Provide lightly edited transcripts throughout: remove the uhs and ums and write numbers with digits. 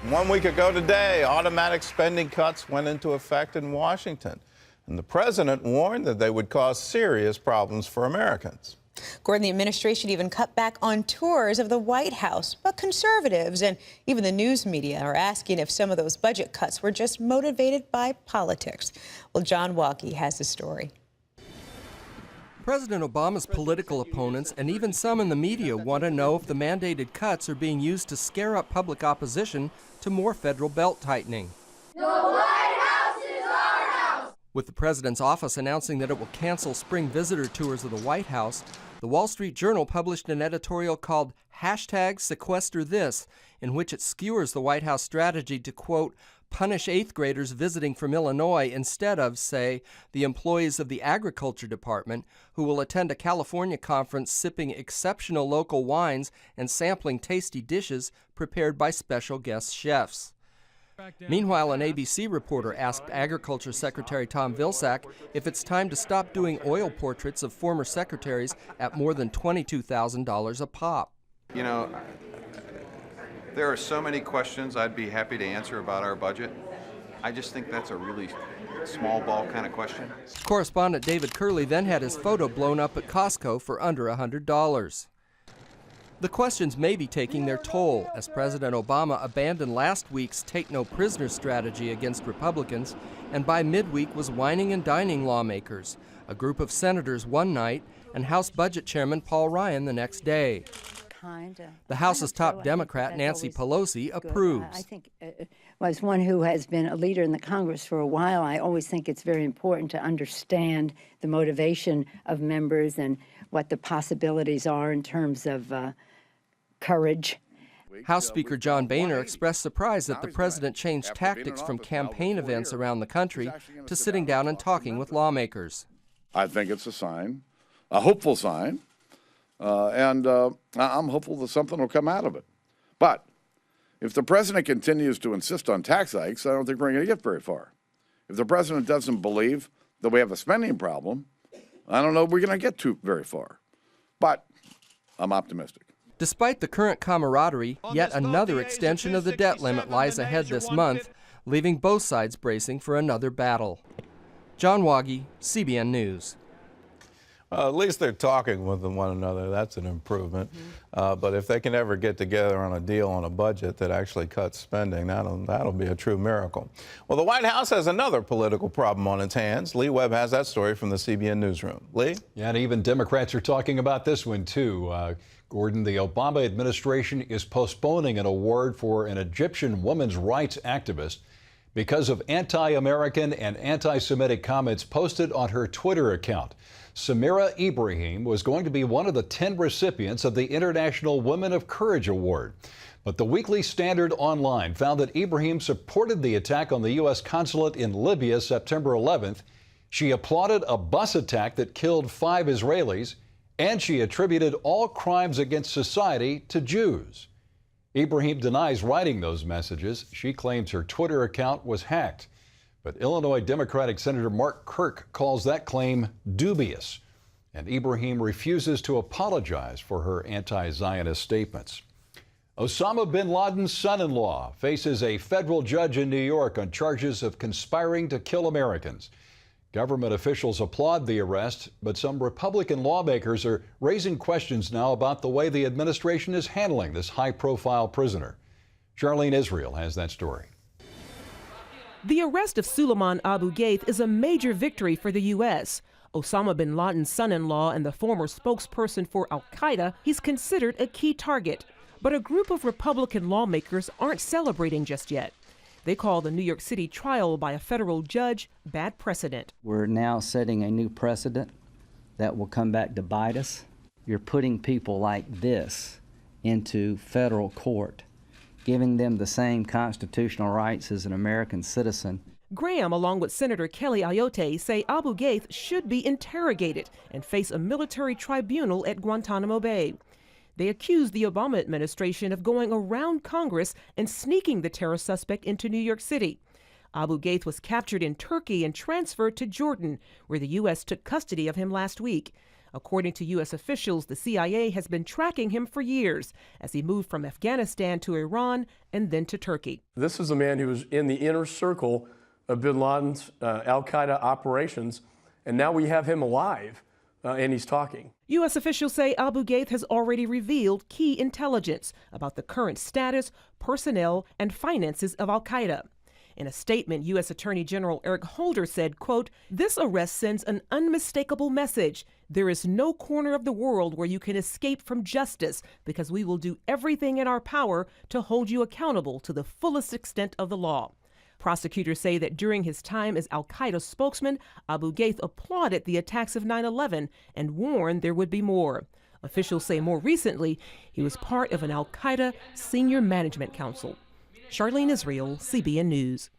1 week ago today, automatic spending cuts went into effect in Washington, and the president warned that they would cause serious problems for Americans. Gordon, the administration even cut back on tours of the White House, but conservatives and even the news media are asking if some of those budget cuts were just motivated by politics. Well, John Walke has the story. President Obama's political opponents and even some in the media want to know if the mandated cuts are being used to scare up public opposition to more federal belt tightening. The White House is our house! With the president's office announcing that it will cancel spring visitor tours of the White House, the Wall Street Journal published an editorial called #SequesterThis, in which it skewers the White House strategy to, quote, punish 8th graders visiting from Illinois instead of, say, the employees of the Agriculture Department who will attend a California conference sipping exceptional local wines and sampling tasty dishes prepared by special guest chefs. Meanwhile, an ABC reporter asked Agriculture Secretary Tom Vilsack if it's time to stop doing oil portraits of former secretaries at more than $22,000 a pop. You know, there are so many questions I'd be happy to answer about our budget. I just think that's a really small ball kind of question. Correspondent David Curley then had his photo blown up at Costco for under $100. The questions may be taking their toll as President Obama abandoned last week's take-no-prisoners strategy against Republicans and by midweek was wining and dining lawmakers, a group of senators one night and House Budget Chairman Paul Ryan the next day. The House's top Democrat, Nancy Pelosi, approves. I think, as one who has been a leader in the Congress for a while, I always think it's very important to understand the motivation of members and what the possibilities are in terms of courage. House Speaker John Boehner expressed surprise that the president changed tactics from campaign events around the country to sitting down and talking with lawmakers. I think it's a sign, a hopeful sign, and I'm hopeful that something will come out of it. But if the president continues to insist on tax hikes, I don't think we're going to get very far. If the president doesn't believe that we have a spending problem, I don't know if we're going to get very far. But I'm optimistic. Despite the current camaraderie, yet another extension of the debt limit lies ahead this month, leaving both sides bracing for another battle. John Walke, CBN News. At least they're talking with one another. That's an improvement. But if they can ever get together on a deal on a budget that actually cuts spending, that'll be a true miracle. Well, the White House has another political problem on its hands. Lee Webb has that story from the CBN Newsroom. Lee? Yeah, and even Democrats are talking about this one, too. Gordon, the Obama administration is postponing an award for an Egyptian women's rights activist because of anti-American and anti-Semitic comments posted on her Twitter account. Samira Ibrahim was going to be one of the 10 recipients of the International Women of Courage Award. But the Weekly Standard Online found that Ibrahim supported the attack on the U.S. consulate in Libya September 11th. She applauded a bus attack that killed 5 Israelis, and she attributed all crimes against society to Jews. Ibrahim denies writing those messages. She claims her Twitter account was hacked. But Illinois Democratic Senator Mark Kirk calls that claim dubious, and Ibrahim refuses to apologize for her anti-Zionist statements. Osama bin Laden's son-in-law faces a federal judge in New York on charges of conspiring to kill Americans. Government officials applaud the arrest, but some Republican lawmakers are raising questions now about the way the administration is handling this high-profile prisoner. Charlene Israel has that story. The arrest of Suleiman Abu Ghaith is a major victory for the U.S. Osama bin Laden's son-in-law and the former spokesperson for al-Qaeda, he's considered a key target. But a group of Republican lawmakers aren't celebrating just yet. They call the New York City trial by a federal judge bad precedent. We're now setting a new precedent that will come back to bite us. You're putting people like this into federal court, giving them the same constitutional rights as an American citizen. Graham, along with Senator Kelly Ayotte, say Abu Ghaith should be interrogated and face a military tribunal at Guantanamo Bay. They accused the Obama administration of going around Congress and sneaking the terror suspect into New York City. Abu Ghaith was captured in Turkey and transferred to Jordan, where the U.S. took custody of him last week. According to U.S. officials, the CIA has been tracking him for years as he moved from Afghanistan to Iran and then to Turkey. This is a man who was in the inner circle of bin Laden's al-Qaeda operations, and now we have him alive, and he's talking. U.S. officials say Abu Ghaith has already revealed key intelligence about the current status, personnel, and finances of al-Qaeda. In a statement, U.S. Attorney General Eric Holder said, quote, "This arrest sends an unmistakable message. There is no corner of the world where you can escape from justice because we will do everything in our power to hold you accountable to the fullest extent of the law." Prosecutors say that during his time as al-Qaeda spokesman, Abu Ghaith applauded the attacks of 9/11 and warned there would be more. Officials say more recently, he was part of an al-Qaeda senior management council. Charlene Israel, CBN News.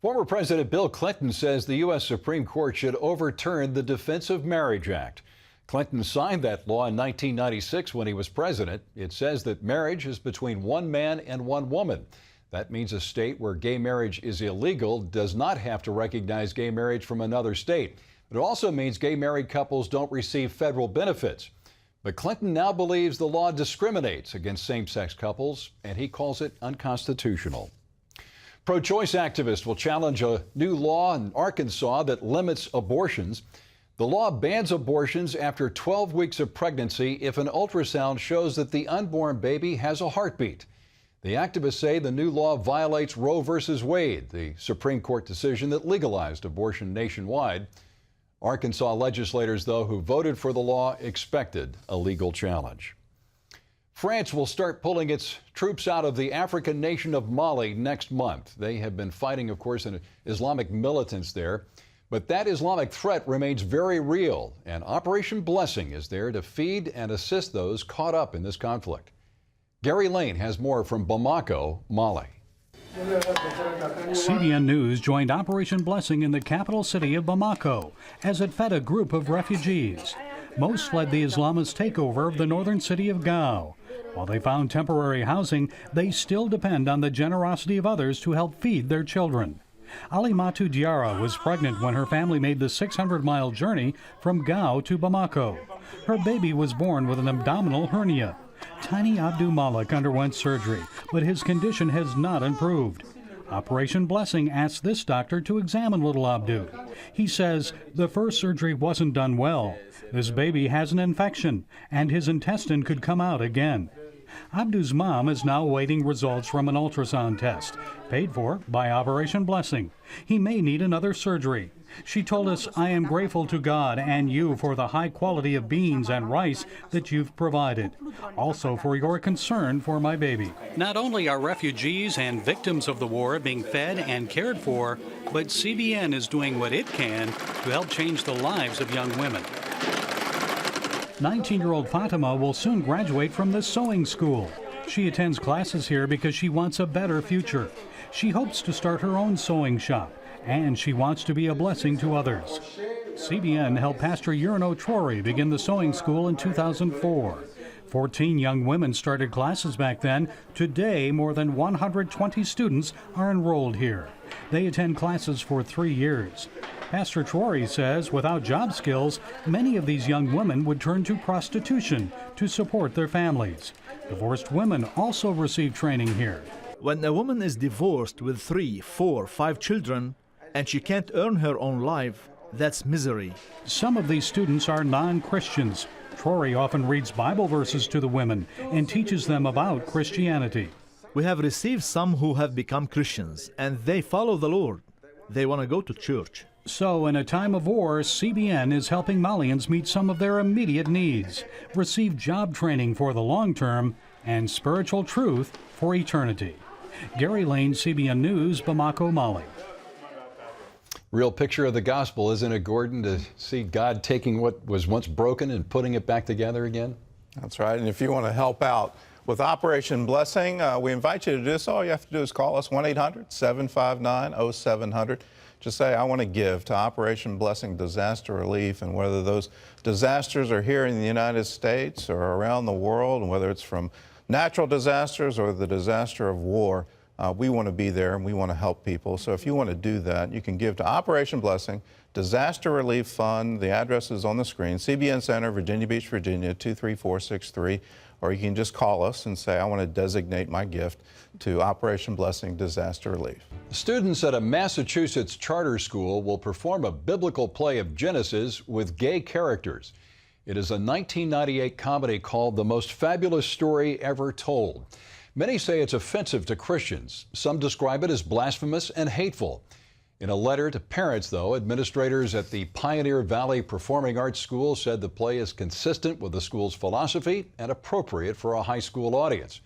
Former President Bill Clinton says the U.S. Supreme Court should overturn the Defense of Marriage Act. Clinton signed that law in 1996 when he was president. It says that marriage is between one man and one woman. That means a state where gay marriage is illegal does not have to recognize gay marriage from another state. It also means gay married couples don't receive federal benefits. But Clinton now believes the law discriminates against same-sex couples, and he calls it unconstitutional. Pro-choice activists will challenge a new law in Arkansas that limits abortions. The law bans abortions after 12 weeks of pregnancy if an ultrasound shows that the unborn baby has a heartbeat. The activists say the new law violates Roe v. Wade, the Supreme Court decision that legalized abortion nationwide. Arkansas legislators, though, who voted for the law expected a legal challenge. France will start pulling its troops out of the African nation of Mali next month. They have been fighting, of course, Islamic militants there. But that Islamic threat remains very real, and Operation Blessing is there to feed and assist those caught up in this conflict. Gary Lane has more from Bamako, Mali. CBN News joined Operation Blessing in the capital city of Bamako as it fed a group of refugees. Most fled the Islamist takeover of the northern city of Gao. While they found temporary housing, they still depend on the generosity of others to help feed their children. Alimatu Diarra was pregnant when her family made the 600-mile journey from Gao to Bamako. Her baby was born with an abdominal hernia. Tiny Abdul Malik underwent surgery, but his condition has not improved. Operation Blessing asked this doctor to examine little Abdu. He says the first surgery wasn't done well. This baby has an infection, and his intestine could come out again. Abdu's mom is now awaiting results from an ultrasound test, paid for by Operation Blessing. He may need another surgery. She told us, "I am grateful to God and you for the high quality of beans and rice that you've provided. Also for your concern for my baby." Not only are refugees and victims of the war being fed and cared for, but CBN is doing what it can to help change the lives of young women. 19-year-old Fatima will soon graduate from the sewing school. She attends classes here because she wants a better future. She hopes to start her own sewing shop, and she wants to be a blessing to others. CBN helped Pastor Yurno Trory begin the sewing school in 2004. 14 young women started classes back then. Today, more than 120 students are enrolled here. They attend classes for 3 years. Pastor Trory says without job skills, many of these young women would turn to prostitution to support their families. Divorced women also receive training here. When a woman is divorced with 3, 4, 5 children, and she can't earn her own life, that's misery. Some of these students are non-Christians. Trory often reads Bible verses to the women and teaches them about Christianity. We have received some who have become Christians, and they follow the Lord. They want to go to church. So, in a time of war, CBN is helping Malians meet some of their immediate needs, receive job training for the long term, and spiritual truth for eternity. Gary Lane, CBN News, Bamako, Mali. Real picture of the gospel, isn't it, Gordon, to see God taking what was once broken and putting it back together again? That's right. And if you want to help out with Operation Blessing, we invite you to do this. All you have to do is call us 1-800-759-0700. Just say, I want to give to Operation Blessing Disaster Relief, and whether those disasters are here in the United States or around the world, and whether it's from natural disasters or the disaster of war, We want to be there and we want to help people. So if you want to do that, you can give to Operation Blessing, Disaster Relief Fund. The address is on the screen, CBN Center, Virginia Beach, Virginia, 23463. Or you can just call us and say, I want to designate my gift to Operation Blessing Disaster Relief. Students at a Massachusetts charter school will perform a biblical play of Genesis with gay characters. It is a 1998 comedy called The Most Fabulous Story Ever Told. Many say it's offensive to Christians. Some describe it as blasphemous and hateful. In a letter to parents, though, administrators at the Pioneer Valley Performing Arts School said the play is consistent with the school's philosophy and appropriate for a high school audience.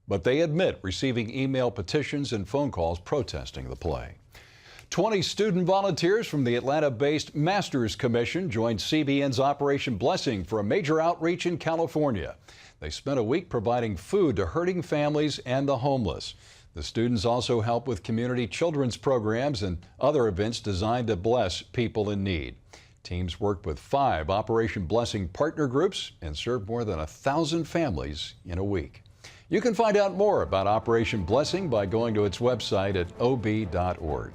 But they admit receiving email petitions and phone calls protesting the play. 20 student volunteers from the Atlanta-based Masters Commission joined CBN's Operation Blessing for a major outreach in California. They spent a week providing food to hurting families and the homeless. The students also help with community children's programs and other events designed to bless people in need. Teams worked with 5 Operation Blessing partner groups and served more than 1,000 families in a week. You can find out more about Operation Blessing by going to its website at ob.org.